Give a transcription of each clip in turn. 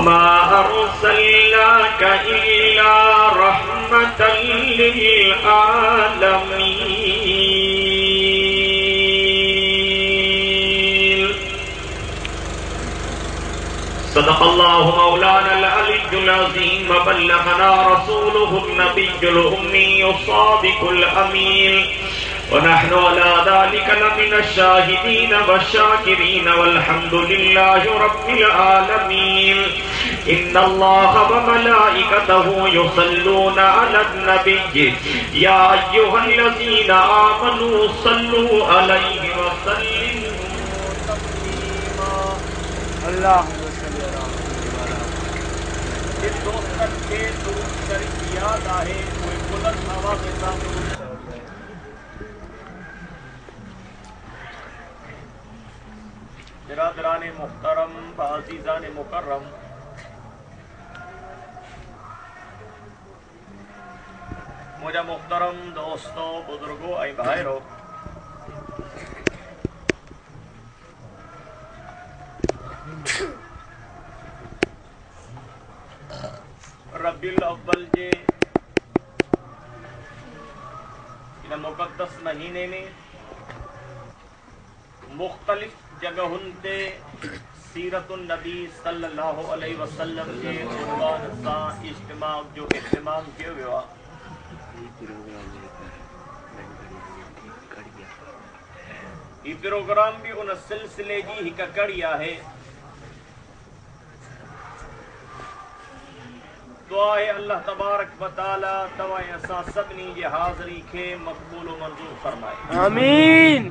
وما أرسلناك إلا رحمة للعالمين. صدق الله مولانا العلي العظيم وبلغنا رسوله النبي الأمي الصادق الأمين ونحن على ذلك لمن الشاهدين والشاكرين والحمد لله رب العالمين. إن الله وملائكته يصلون على النبي يا أيها الذين آمنوا صلوا عليه وسلموا تسليما. اللهم صل على محمد. جس دوستن کے درود شریف یاد آئے کوئی بلند آواز کے ساتھ برادران محترم عزیزان مکرم، مجھے محترم دوستوں، بزرگوں، اے بھائیرو، ربیع الاول جے ان مقدس مہینے میں مختلف جگہن تے سیرت النبی صلی اللہ علیہ وسلم کے عنوان سان اجتماع جو اہتمام کیا ہوا، یہ پروگرام بھی ان سلسلے جی ہی ککڑیا ہے. دعا ہے اللہ تبارک و تعالی توائیں اسا سبنی جی حاضری کے مقبول و منظور فرمائے. آمین.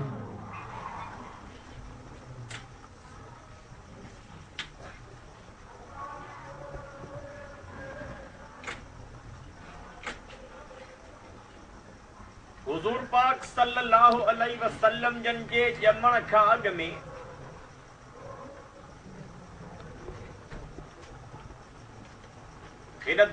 حضور پاک صلی اللہ علیہ وسلم جن کے جمع کھا اگ میں ان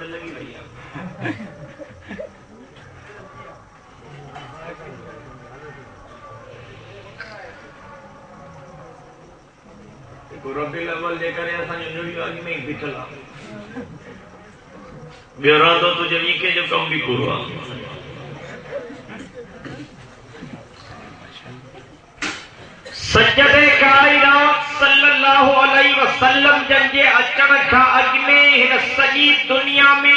لگی رہی ہے. ربیع الاول لے کر ایسا جو آگے میں بھی چلا گرا تو تجھے بھی کہ جو کم بھی پورا. سجد کائنات صلی اللہ علیہ وسلم جن جے اچن کھا اگ میں ہن سڄی دنیا میں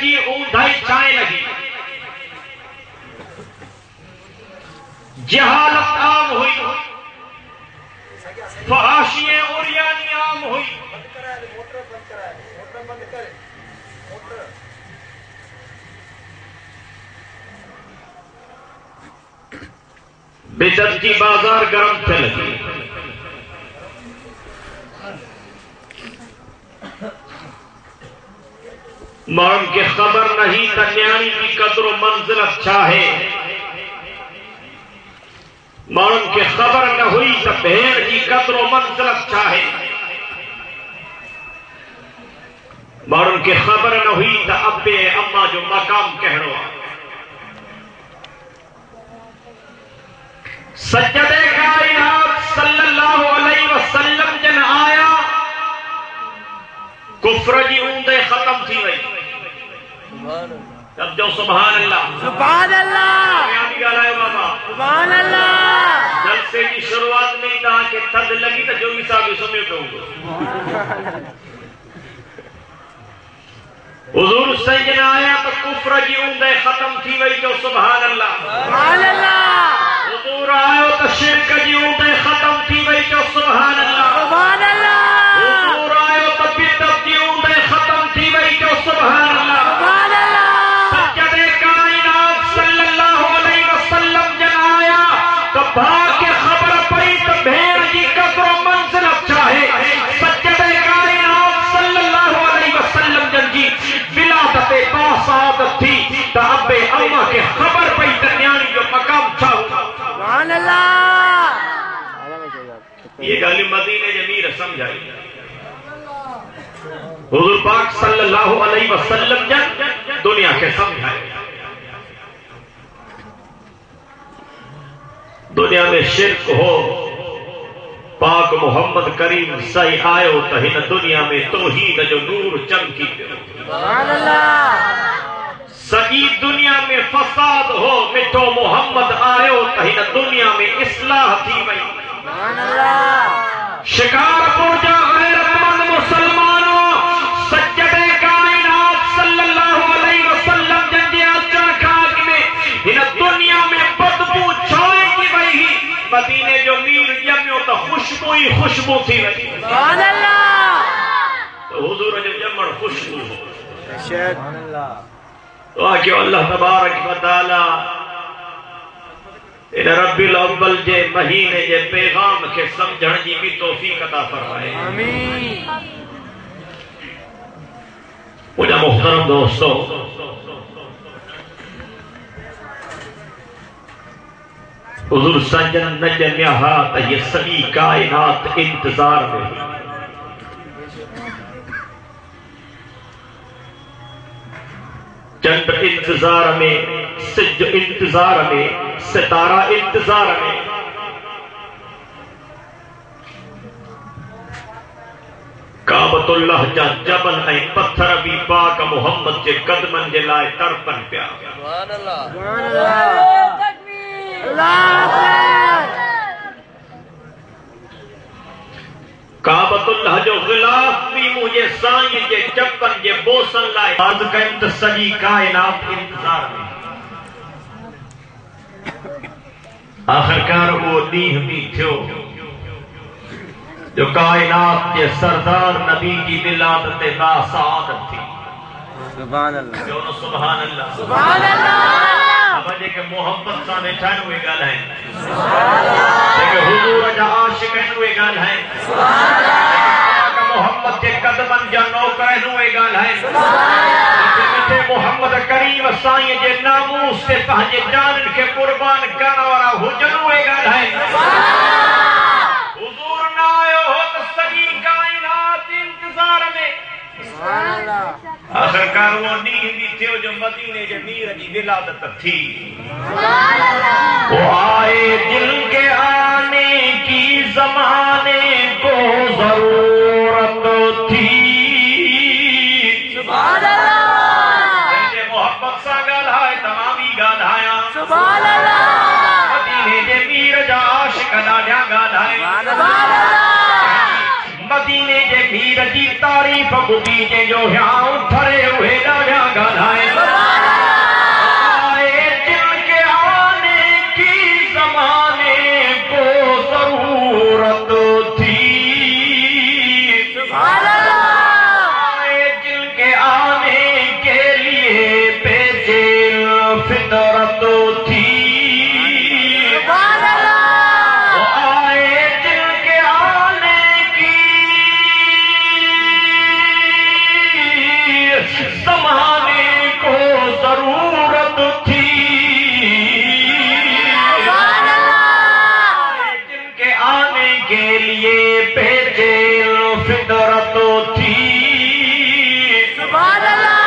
جی اوندھائی چھائے لگی. جہالت عام ہوئی، فحاشی عریانی عام ہوئی. بدعت کی بازار گرم تھے لگی. مارن کے خبر نہیں تھا نیانی کی قدر و منزلت چاہے. مارن کے خبر نہ ہوئی تھا بہن کی قدر و منزلت چاہے. مارن کے خبر نہ ہوئی تھا ابے اما جو مقام کہہ رہا. سجد کائنات صلی اللہ علیہ وسلم جن آیا کفر جی اوندے ختم تھی وئی. اب جو سبحان اللہ سبحان اللہ سبحان اللہ. جلسے کی شروعات میں ہی کہا کہ تھد لگی تو جو بھی صاحب سمے پہ ہوں گے. حضور سجن آیا تو کفر جی اوندے ختم تھی وئی. جو سبحان اللہ سبحان اللہ. حضور آئے تو شرک جی اوندے ختم تھی وئی. جو سبحان اللہ سبحان اللہ. حضور آئے تو بدعت جی اوندے ختم تھی وئی. جو سبحان اللہ سبحان اللہ. سجد کائنات صلی اللہ علیہ وسلم جن آیا تو بھاگ کے خبر پئی تو بھیڑ جی قدر و منزلت چاہے. سجد کائنات سمجھائی حضور پاک صلی اللہ علیہ وسلم جب دنیا کے سمجھائے دنیا میں شرک ہو پاک محمد کریم صحیح آئے تو ہن دنیا میں توحید جو نور چمکی سبحان اللہ سجی دنیا میں فساد ہو مٹھو محمد آئے تو ہن دنیا میں اصلاح تھی وئی سبحان اللہ شکار پوجا غیرت مند مسلمانوں سجدے کائنات صلی اللہ علیہ وسلم جنجے اچھر خاک میں ہن دنیا میں بدبو چھوئے کی وئی مدینے جو میر جمعوں تو خوشبو ہی خوشبو تھی وئی سبحان اللہ تو حضور جو جمع خوشبو ہو سبحان اللہ تو آکیو اللہ تبارک و تعالی ان رب الاول جے مہینے جے پیغام کے سمجھن جی بھی توفیق عطا فرمائے آمین مجھے محترم دوستو حضور سجن نجم یہاں یہ سبھی کائنات انتظار میں چند انتظار میں سج انتظار میں ستارہ انتظار میں کعبۃ اللہ جا جبل اے پتھر بھی پاک محمد جے قدمن جے لائے تڑپن پیا سبحان اللہ اللہ اکبر کعبۃ اللہ جو غلاف بھی مجھے سائیں جے چپن جے بوسن لائے آج کا انتصری کائنات انتظار میں آخرکار وہ دیہ بھی تھو جو کائنات کے سردار نبی کی ولادت با سعادت تھی سبحان اللہ جو سبحان اللہ سبحان اللہ وجہ کہ محبت سانے ٹھائن ہوئے گل ہیں لیکن حضور جا عاشق ہوئے گل ہیں محمد کے قدمن جا نوکر ہوئے گل ہیں لیکن محمد کریم سائیں جے ناموس سے پہنچے جانن کے قربان کرنا حجن ہوئے گل ہیں حضور نہ آئے ہو تو سبھی کائنات انتظار میں سبحان اللہ آخرکار وہ نیہ بھی تھے جو مدینے جو میر جی ولادت تھی وہ آئے دل کے آنے کی زمانے کو ضرورت تھی سبحان اللہ جیسے محبت سا گالھائے تمامی گالھایا سبحان اللہ مدینے جو میر جا عاشق ڈاڈیا گالھائے سبحان اللہ مدینے جے میر جی تعریف بدی جے جو ہیاں تھرے ہوئے ڈاڈیا گالھائے آئے دل کے آنے کی زمانے کو ضرورت تھی سبحان اللہ آئے دل کے آنے کے لیے پیچھے فطرت تھی سبحان اللہ آئے دل کے آنے کی زمانے کو ضرورت تھی سبحان اللہ جن کے آنے کے لیے بھیجے فطرت تھی سبحان اللہ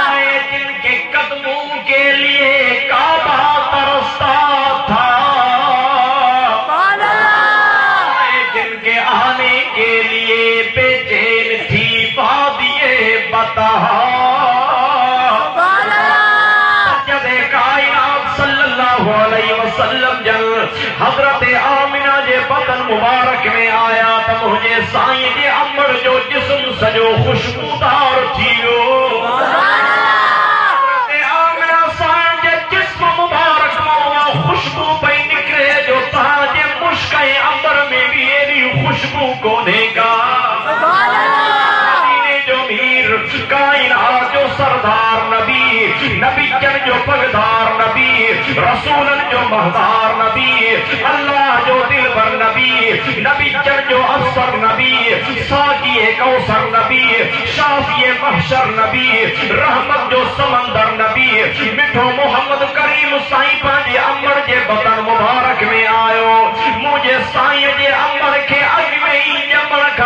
آئے جن کے قدموں کے لیے کعبہ ترستا تھا سبحان اللہ آئے جن کے آنے کے لیے بے چین تھی وادی بطحا سبحان اللہ جب کائنات صلی اللہ علیہ وسلم جل حضرت آمنہ جے بدن مبارک میں آیا تو مجھے سائیں جے امر جو جسم سجو خوشبودار تھیو حضرت آمنہ سائیں جے جسم مبارک میں خوشبو پہ نکلے جو تہاں جے مشکیں امر میں بھی ایری خوشبو کونے کا سبحان اللہ مدینے جو میر کائنات جو سردار نبی نبی جن جو پگدار نبی رسولن جو مہدار نبی اللہ جو دلبر نبی نبی جن جو افسر نبی ساقی کوثر نبی شافی محشر نبی رحمت جو سمندر نبی مٹھو محمد کریم سائیں پانجے امر جے بدن مبارک میں آئو مجھے سائیں جے امر کے اگ میں ہی جمڑ کا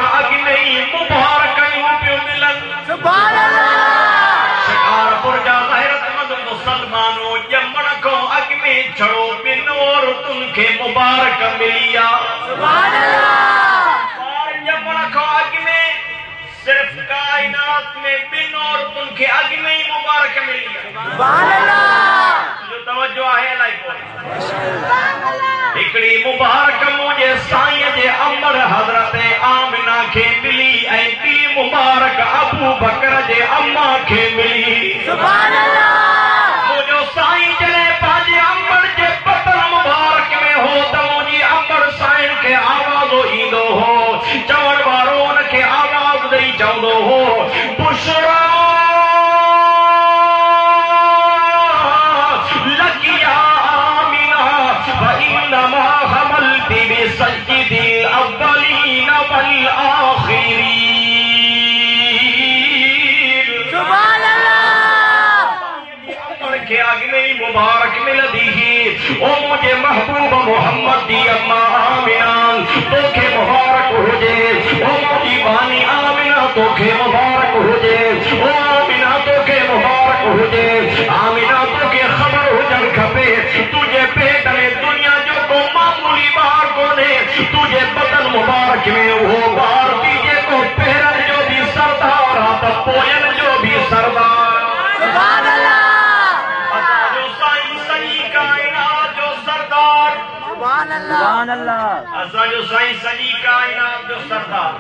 صرف کائنات میں بن اور ان کے آگے میں ہی مبارک ملی ہے. سبحان اللہ جو توجہ ہے الہی کو ہکڑی مبارک مجھے سائیں جے امر حضرت آمنہ کے ملی اے بی مبارک ابو بکر جے اما کے ملی. سبحان اللہ مجھو سائیں جنے پاجے امر جے بطن مبارک میں ہو تو مجھے امر سائن کے آواز ایندو ہو چور بارون کے آواز دئی چاندو ہو بشرا لکیا آمینہ فإنما حملت بسجد الاولین والآخرین. سبحان اللہ کے آگے نہیں مبارک مل دی او مجھے محبوب محمد دی اما آمینہ تو کے مبارک ہو جے او مجھے بانی آمینہ تو کے مبارک ہو جے او آمینہ تو کے مبارک ہو جے آمینہ تو کے خبر ہو جن کھپے تجھے پیٹ میں دنیا جو کو معمولی بار کو نے تجھے بدن مبارک میں وہ بار دیجے کو پیرن جو بھی سردار آتا پوین جو بھی سردار. سبحان اللہ جو سائیں سنی کائنات جو سردار سبحان اللہ اسا جو سائیں سنی کائنات جو سردار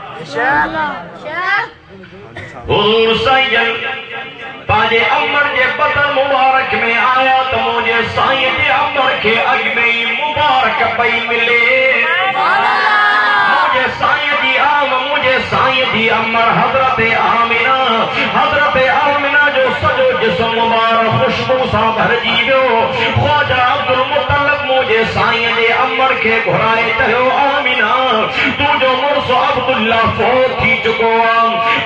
حضور سائیں پاجے امر جے بدن مبارک میں آیا تو مجھے سائیں جے امر کے اگ میں ہی مبارک پئی ملے. مجھے سائیں دی مجھے سائیں دی امر حضرت آمینہ جو سجو جسم مبارک خوشبو سا بھر جیو خواجہ عبدالمطلب مجھے سائیں دے امر کے گھرائے تہو آمینہ تو جو مرس عبداللہ فوت تھی چکو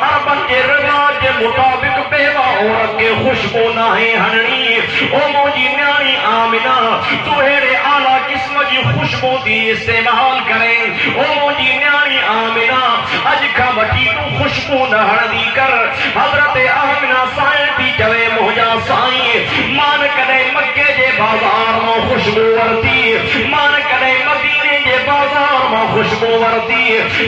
عربن کے رواج کے مطابق بیوہ عورت کے خوشبو ناہیں ہنڑی او موجی نیانی آمینہ تو ہیرے اعلیٰ قسم جی خوشبو دی استعمال کریں او موجی نیانی آمینہ اج کا وٹی تو خوشبو نہ ہڑی کر حضرت آمینہ سائیں تھی جوے مہجا سائیں مان کدے مکے جے بازار میں خوشبو ورتی مان کدے مدینے جے بازار میں خوشبو ورتی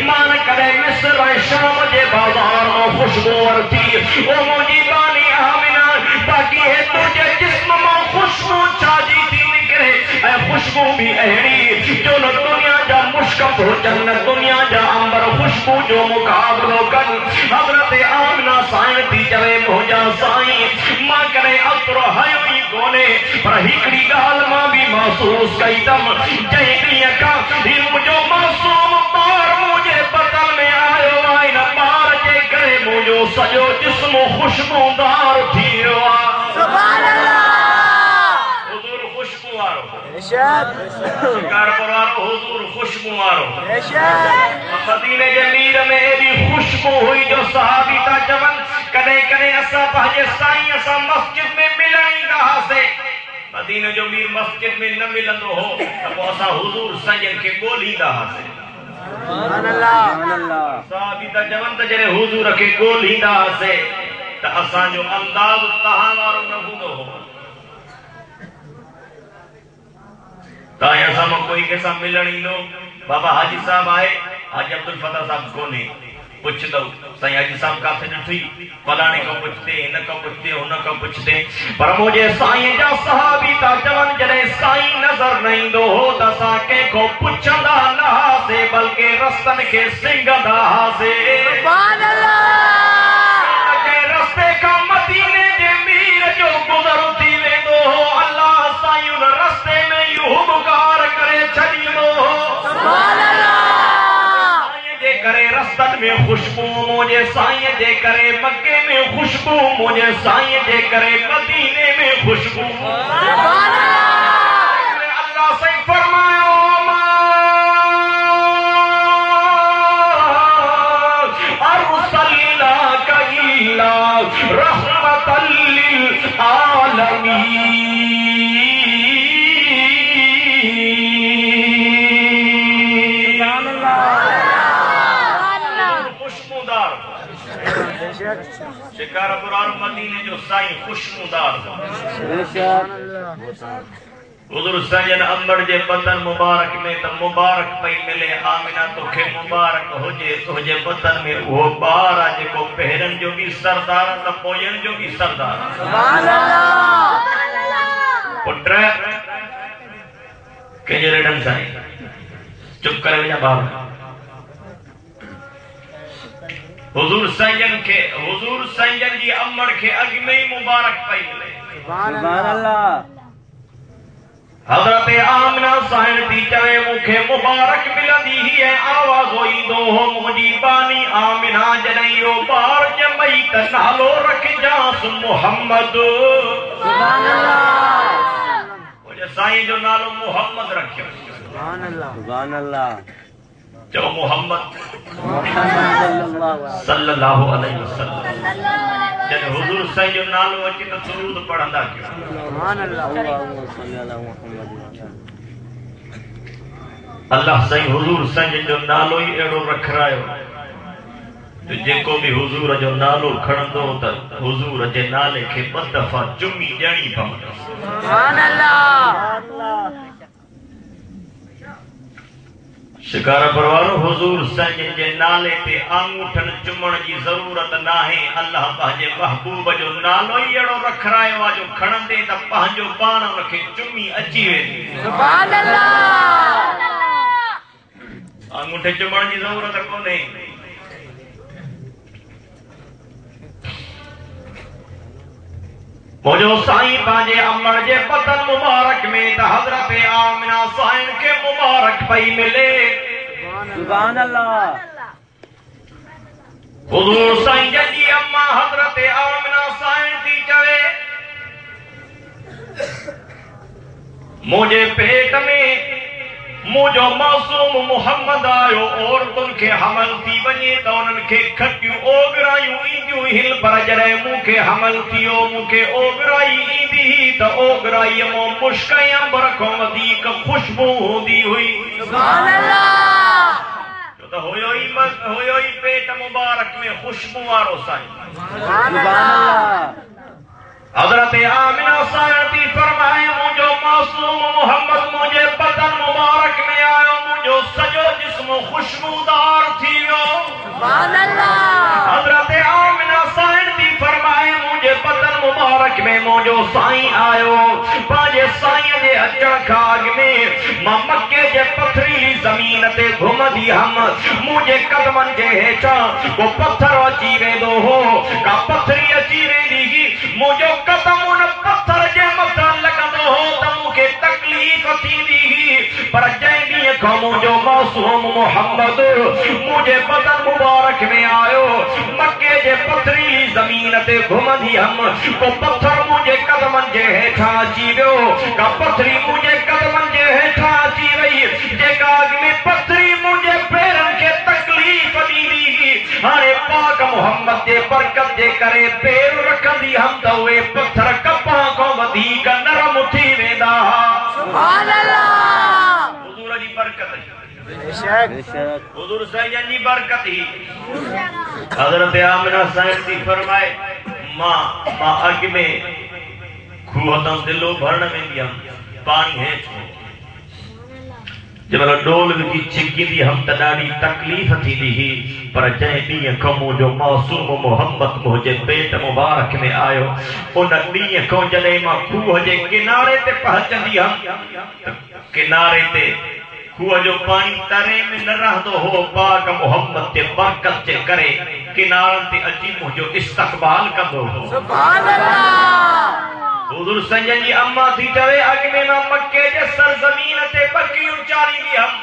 مان کدے مصر شام جے بازار میں خوشبو ورتی او موجی بانی آمینہ باقی ہے تجھے جسم میں خوشبو چاجی تھی نکرے اے خوشبو بھی اہڑی جو نہ دنیا جا مشکم ہو جنت دنیا جا امبر خوشبو جو مقابلو کن حضرت آمنہ سائن تھی جوے مہجا سائیں ماں کرے اطر ہیوئی کونے پر ہکڑی گال ماں بھی محسوس کئی دم جہی دیا کا ہی مجھو معصوم بار مجھے بدل میں آئے آئین بار جے کرے مجھو سجو جسم خوشبو دار تھی سبحان اللہ حضور خوشبو آرو ارشاد شکار پر آرو حضور خوشبو آرو ارشاد مدینے کے میر میں بھی خوشبو ہوئی جو صحابی تا جون کدے کدے اسا پہجے سائیں اسا مسجد میں ملائیں گا سے مدینے جو میر مسجد میں نہ ملندو ہو تب اسا حضور سجن کے گولی دا سے سبحان اللہ صحابی تا جون تا جرے حضور کے گولی دا سے تا اسا جو انداز تہاں وارو نہ ہونو ہو تایا سام کوئی کیسا ملنی لو بابا حاجی صاحب آئے حاجی عبدالفتح صاحب کونے پوچھ دو سائیں حاجی صاحب کافی نٹھی فلانے کو پوچھتے ان کو پوچھتے ان کو پوچھتے پر مجھے سائیں جا صحابی تا جوان جڑے سائیں نظر نہیں دو ہو تا ساکے کو پوچھندا نہ سے بلکہ رستن کے سنگدا سے سبحان اللہ کہ رستے کا مدینے دے میر جو گزرتی لے دو ہو اللہ سائیں رستے میں یوں بکار کرے چھڑی دو ہو سبحان اللہ جے کرے رستن میں خوشبو مجھے سائیں جے کرے مکے میں خوشبو مجھے سائیں جے کرے مدینے میں خوشبو سبحان اللہ سے فرمایا ارسلناک الا رحمۃ للعالمین. خوشبودار شکار برار مدینے جو سائیں خوشبودار حضور سجن امر جے بدن مبارک میں تو مبارک پئی ملے آمنہ تو کھے مبارک ہو جے تو جے بدن میں وہ بار آجے کو پہرن جو بھی سردار تا پوین جو بھی سردار سبحان اللہ پٹر کہ جے ریڈن سائیں چپ کرے وجہ باب حضور سجن جی امر کے اگمئی مبارک پئی ملے سبحان اللہ حضرت آمنہ سائن تھی چوے مکھے مبارک ملندی ہی ہے آواز ہوئی دو ہو مجیبانی آمنہ جنیو بار جمعی تنالو رکھ جانس محمد سبحان اللہ مجھے سائن جو نالو محمد رکھے سبحان اللہ سبحان اللہ جو محمد محمد صلی اللہ علیہ وسلم جن حضور سائن جو نالو اچھی تو سرود پڑھندا کیوں سبحان اللہ اللہ سائیں حضور سائیں جو نالو ہی اڑو رکھ رہا ہے تو جے کو بھی حضور جو نالو کھڑندو تا حضور جے نالے کے بد دفعہ جمی جانی پاؤں سبحان اللہ شکارہ پروارو حضور سائیں جے نالے تے آنگوٹھن چمن جی ضرورت نہ ہے اللہ پہنجے محبوب جو نالو ہی اڑو رکھ رہا ہے واجو کھڑندے تا پہنجو پان رکھے چمی اچھی وے سبحان اللہ انگوٹھے چمن جی ضرورت کو نہیں مجھو سائیں پانجے امر جے بدن مبارک میں تا حضرت آمنہ سائن کے مبارک پئی ملے سبحان اللہ حضور سائیں جی اما حضرت آمنہ سائن تھی چوے مجھے پیٹ میں مجھو معصوم محمد آئیو اور تن کے حمل تھی بنی تو انن کے کھٹیوں اوگرائیوں ایندیوں ہل پر جرے مو کے حمل تھیو مو کے اوگرائی ایندی ہی تو اوگرائی مو مشکیں برکوں ودیک خوشبو دی ہوئی سبحان اللہ جو تو ہوئی پیٹ مبارک میں خوشبو آرو سائیں سبحان اللہ حضرت آمنہ سائنتی فرمائے مجھو معصوم محمد مجھے بدن مبارک میں آئے مجھو سجو جسم خوشبودار تھیو سبحان اللہ حضرت آمنہ سائنتی فرمائے مجھے بدن مبارک میں مجھو سائیں آئے باجے سائیں جے اچھن کھاگ میں مکے جے پتھریلی زمین تے گھم دی ہم مجھے قدمن جے ہیچا کو پتھر اچیرے دو ہو کا پتھری اچیرے دی مجھو قدم ان پتھر جے مطرن لگندو ہو تمو کے تکلیف تھی دی پر جائیں بھی کھو مجھو معصوم محمد مجھے بدن مبارک میں آئے مکے جے پتھریلی زمین تے گھم دی ہم کو پتھر مجھے قدمن جے ہیٹھا چیویو کا پتھری مجھے قدمن جے ہیٹھا چیوئی جے کاغ میں پتھری مجھے پیرن کے تکلیف دی دی ہانے پاک محمد دے برکت دے کرے پیر رکھن دی ہم دوے پتھر کپاں کو ودیک نرم تھی ویدا سبحان اللہ حضور جی برکت بے شک حضور سائن جی برکت ہی حضرت آمنہ سائن دی فرمائے ماں اگ میں کھوہتم دلو بھرن میں دیا پانی ہے چھو جب اللہ ڈول کی چھکی دی ہم تداری تکلیف تھی دی پر جائیں دیئے کمو جو معصوم محمد مجھے پیٹ مبارک میں آئے ان دیئے کون جلے ماں کھوہ جے کنارے تے پہنچ دی ہم کنارے تے کھوہ جو پانی ترے میں نہ رہ دو ہو پاک محمد تے برکت تے کرے کنارن تے عجیب جو استقبال کر دو ہو سبحان اللہ حضور سنجن جی اما تھی جوے اگ میں نہ مکے جے سرزمین تے بکریوں چاری دی ہم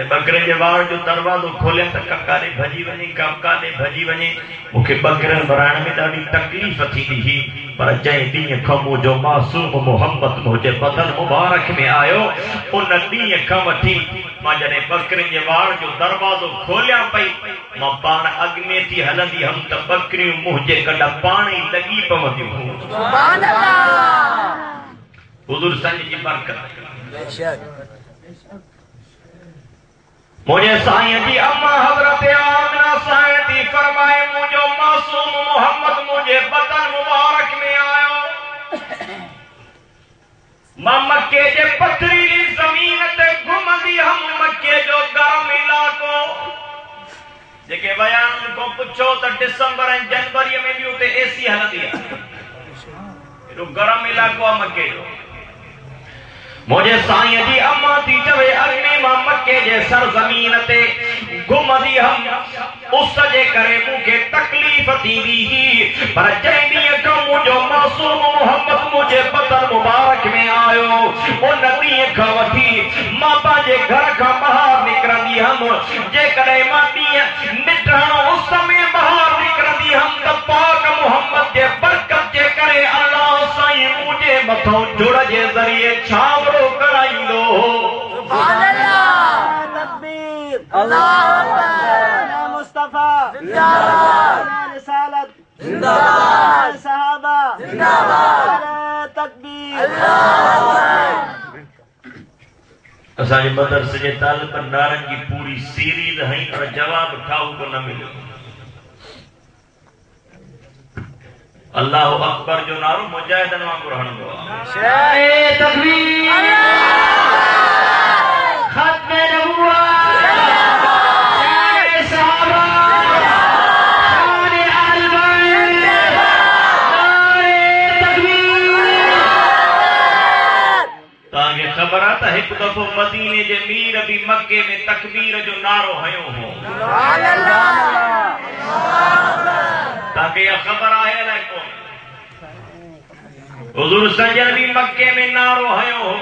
بکرے جے وار جو دروازو کھولے تا ککا نے بھجی ونی ککا نے بھجی ونی مکھے بکرن برائن میں داڑی تکلیف تھی دی پر جائیں دیئے کھمو جو معصوم محمد مجھے بدن مبارک میں آئیو ان دیئے کھم تھی ماں جنے بکرے جے وار جو دروازو کھولیا پئی ماں پان اگ میں تھی ہلندی ہم تا بکریوں مجھے کڑا پانی لگی پمدیوں سبحان اللہ حضور سنجھ جی برکت بے شک مجھے سائیں جی اما حضرت آمنہ سائیں دی فرمائے مجھو معصوم محمد مجھے بدن مبارک میں آئے ماں مکے جے پتھریلی زمین تے گھمدی ہم مکے جو گرم علاقو جیکے بیان کو پچھو تا ڈسمبر اور جنوری میں بھی ہوتے اے سی حل دیا جو گرم علاقو مکے جو مجھے سائیں جی اما تھی جوے اگنی ماں مکے جے سرزمین تے گھمدی ہم اس سجے کرے مجھے تکلیف دیوی ہی پر جیمی کا مجھو معصوم محمد مجھے بطن مبارک میں آئو وہ نبی کا وٹھی ماں باجے گھر کا بہار نکرندی ہم جے کرے ماتی نٹھانو اس سمیں بہار نکرندی ہم تب پاک محمد جے برکت جے کرے اللہ سائیں مجھے متھو جڑ جے ذریعے چھاورو کرائی دو سبحان اللہ تکبیر اللہ اکبر مصطفیٰ زندہ باد رسالت زندہ باد صحابہ زندہ باد تکبیر اللہ اساں مدرسے جے طالب نارن کی پوری سیریز ہیں اور جواب ٹھاؤ کو نہ ملے اللہ اکبر جو نارو مجاہدن وانگو رہن دو شاہ تکبیر ختم نبوت شاہ صحابہ شاہ اہل بیت نعرہ تکبیر تاکہ خبر آتا ہے کہ دفعہ مدینے جے میر ابھی مکے میں تکبیر جو نارو ہیوں ہو سبحان اللہ تاکہ یہ خبر آئے علیکم حضور سنجر بھی مکے میں نارو ہیوں ہو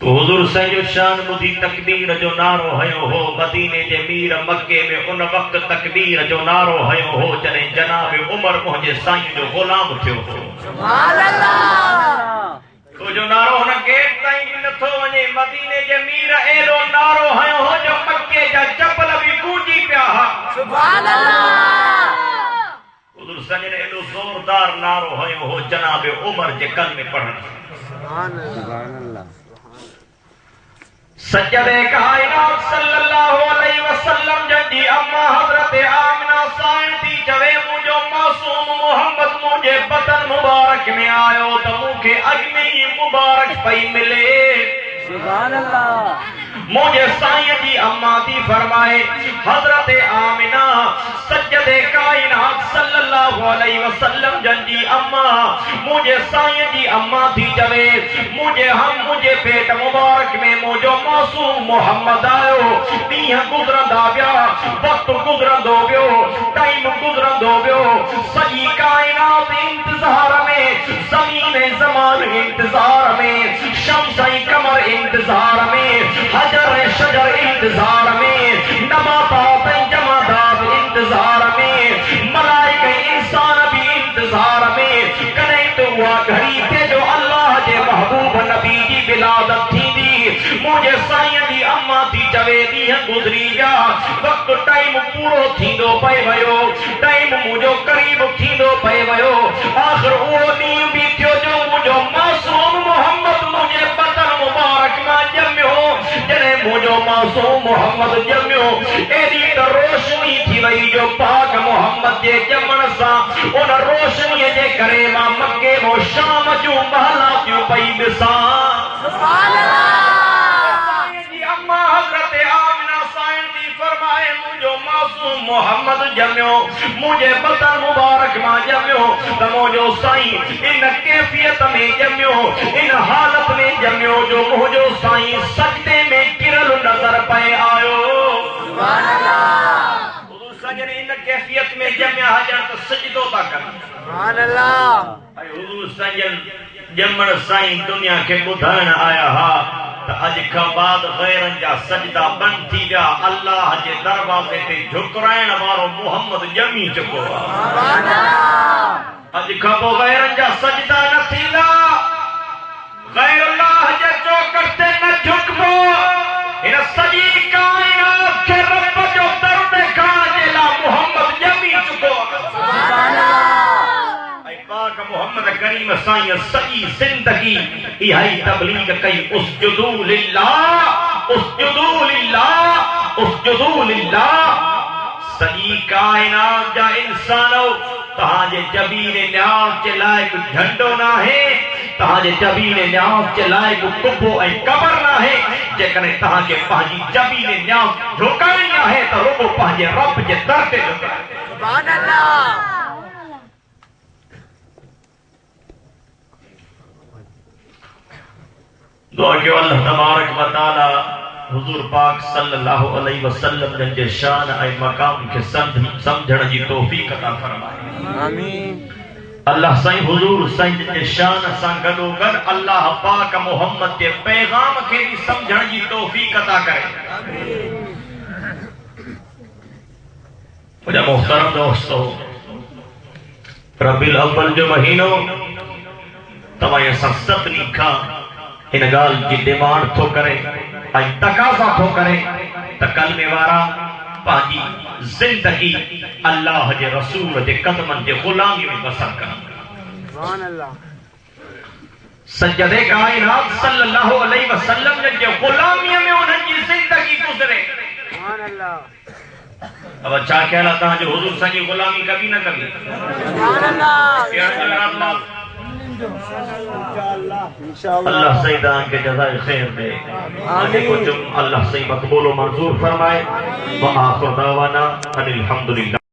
تو حضور سنجر شان مدھی تکبیر جو نارو ہیوں ہو مدینے جے میر مکے میں ان وقت تکبیر جو نارو ہیوں ہو چلے جناب عمر مجھے سائیں جو غلام تھے ہو سبحان اللہ تو جو نارو ہونا گیٹ تائیں بھی نتھو ونے مدینے جے میر ایلو نارو ہیوں ہو جو مکے جا جبل بھی گونجی پیا سبحان اللہ حضور سنجر ایلو زوردار نارو ہیوں ہو جناب عمر جے کل میں پڑھنا سبحان اللہ سجد کائنات صلی اللہ علیہ وسلم جنجی اما حضرت آمنہ سائن تھی جوے مجھو معصوم محمد مجھے بطن مبارک میں آئے تو مجھے اگنی مبارک پئی ملے سبحان اللہ مجھے سائن جی اما تھی فرمائے حضرت آمنہ سجد کائنات صلی اللہ علیہ وسلم جنجی اما مجھے سائن جی اما تھی جوے مجھے پیٹ مبارک میں مجھو معصوم محمد آئو دیہ گزرن دا بیا وقت گزرن دو بیو ٹائم گزرن دو بیو سجی کائنات انتظار میں زمین زمان انتظار میں شمس قمر انتظار میں حجر شجر انتظار میں نباتات جمادات انتظار میں ملائکہ انسان بھی انتظار میں کہیں تو ہوا گھڑی تھے جو اللہ جے محبوب نبی جی ولادت تھی دی مجھے سائیں جی اما تھی جوے دیہن گزری گیا وقت ٹائم پورو تھی دو پے ویو ٹائم مجھو قریب تھی دو پے ویو آخر وہ نیم بھی تھیو جو مجھو معصوم محمد مجھے بطن مبارک ماں جمیو جنہیں مجھو معصوم محمد جمیو ایدی تا روشنی تھی وئی جو پاک محمد جے جمن سا ان روشنی جے کرے ماں مکے وہ شام جو محلہ جو پئی بسان سبحان اللہ اما حضرت آمنہ سائن دی فرمائے مجھو معصوم محمد جمیو مجھے بطن مبارک ماں جمیو تو مجھو سائن ان کیفیت میں جمیو ان حالت میں جمیو جو مجھو سائن سجدے میں گرل نظر پائے آئو سبحان اللہ حضور سجر ان کیفیت میں جمع حجر تو سجدو تا کرنا سبحان اللہ حضور سجر جمن سائن دنیا کے بدھان آیا ہا تو اج کا بعد غیرن جا سجدہ بن تھی گیا اللہ جے دروازے تے جھکرائن وارو محمد جمی چکو سبحان اللہ اج کا بو غیرن جا سجدہ نہ تھی گا غیر اللہ جے چوکر تے نہ جھکبو ان سجی کائنات کے رب جو درد کاجلا محمد جمی چکو سبحان اللہ پاک محمد کریم سائیں سجی زندگی یہی تبلیغ کئی اسجدو للہ اسجدو للہ اسجدو للہ سجی کائنات جا انسانو تہاں جے جبین نیاز چلائے کو جھنڈو نہ ہے تہاں جے جبین نیاز چلائے کو کبو اے قبر نہ ہے جے کنے تہاں جے پہنجی جبین نیاز جھکائی نہ ہے تو ربو پہنجے رب جے درتے جھکائی سبحان اللہ دعا کہ اللہ تبارک و تعالی حضور پاک صلی اللہ علیہ وسلم جن کے شان اے مقام کے سمجھن جی توفیق عطا فرمائے آمین اللہ سائیں حضور سائیں جن کے شان سان گڈو گڈ اللہ پاک محمد کے پیغام کے بھی سمجھن جی توفیق عطا کرے مجھے محترم دوستو ربیع الاول جو مہینو تمہیں سخت نیکھا ان گال جی ڈیمانڈ تھو کرے آئی تقاضا تھو کرے تکلمے وارا پانجی زندگی اللہ جے رسول جے قدمن جے غلامی میں بسر کرنا سبحان اللہ سجد کائنات صلی اللہ علیہ وسلم جے غلامی میں انہوں کی زندگی گزرے سبحان اللہ اب اچھا کہلا تھا جو حضور سنگی غلامی کبھی نہ کبھی سبحان اللہ اللہ سیدان کے جزائے خیر دے آنے کو جم اللہ سی مقبول و منظور فرمائے وآخر دعوانا ان الحمدللہ